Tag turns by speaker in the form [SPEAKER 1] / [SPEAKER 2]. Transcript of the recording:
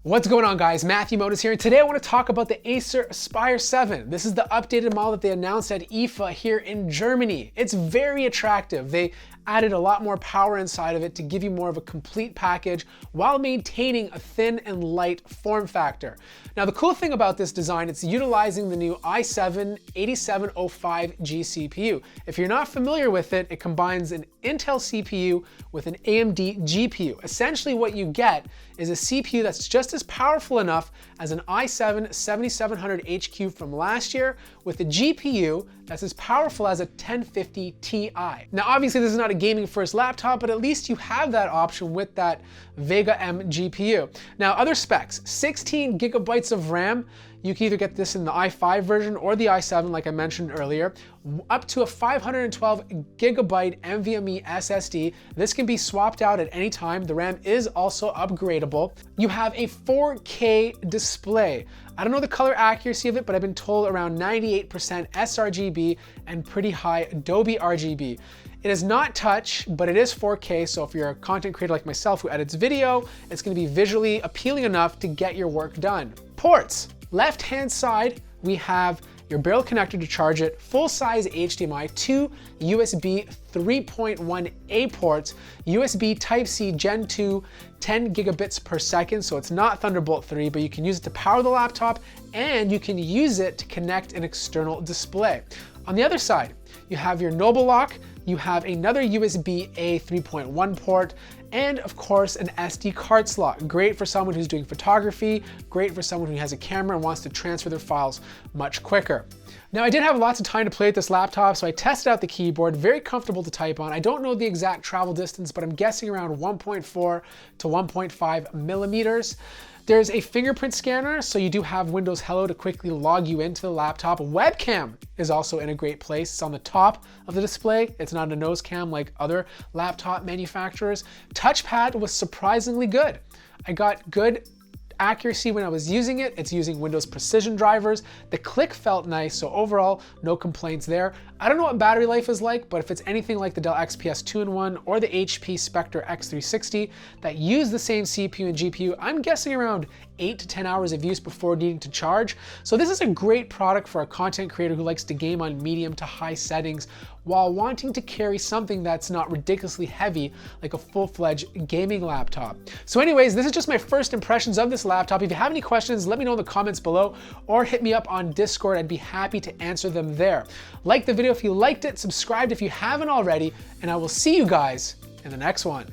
[SPEAKER 1] What's going on, guys? Moniz here, and today I want to talk about the Acer Aspire 7. This is the updated model that they announced at IFA here in Germany. It's very attractive. They added a lot more power inside of it to give you more of a complete package while maintaining a thin and light form factor. Now, the cool thing about this design, it's utilizing the new i7-8705G CPU. If you're not familiar with it, it combines an Intel CPU with an AMD GPU. Essentially what you get is a CPU that's just as powerful enough as an i7-7700HQ from last year with a GPU that's as powerful as a 1050 Ti. Now, obviously this is not a gaming first laptop, but at least you have that option with that Vega M GPU. Now, other specs, 16 gigabytes of RAM. You can either get this in the i5 version or the i7, like I mentioned earlier, up to a 512 gigabyte NVMe SSD. This can be swapped out at any time. The RAM is also upgradable. You have a 4K display. I don't know the color accuracy of it, but I've been told around 98% sRGB and pretty high Adobe RGB. It is not touch, but it is 4K, so if you're a content creator like myself who edits video, it's going to be visually appealing enough to get your work done. Ports. Left-hand side, we have your barrel connector to charge it, full-size HDMI, 2 USB 3.1A ports, USB Type-C Gen 2, 10 gigabits per second, so it's not Thunderbolt 3, but you can use it to power the laptop, and you can use it to connect an external display. On the other side, you have your Noble Lock, you have another USB-A 3.1 port, and of course an SD card slot. Great for someone who's doing photography, great for someone who has a camera and wants to transfer their files much quicker. Now, I did have lots of time to play with this laptop, so I tested out the keyboard, very comfortable to type on. I don't know the exact travel distance, but I'm guessing around 1.4 to 1.5 millimeters. There's a fingerprint scanner, so you do have Windows Hello to quickly log you into the laptop. Webcam is also in a great place. It's on the top of the display. It's not a nose cam like other laptop manufacturers. Touchpad was surprisingly good. I got good accuracy when I was using it. It's using Windows Precision drivers. The click felt nice, so overall, no complaints there. I don't know what battery life is like, but if it's anything like the Dell XPS 2-in-1 or the HP Spectre X360 that use the same CPU and GPU, I'm guessing around 8 to 10 hours of use before needing to charge. So this is a great product for a content creator who likes to game on medium to high settings while wanting to carry something that's not ridiculously heavy like a full-fledged gaming laptop. So anyways, this is just my first impressions of this laptop. If you have any questions, let me know in the comments below or hit me up on Discord. I'd be happy to answer them there. Like the video if you liked it, subscribe if you haven't already, and I will see you guys in the next one.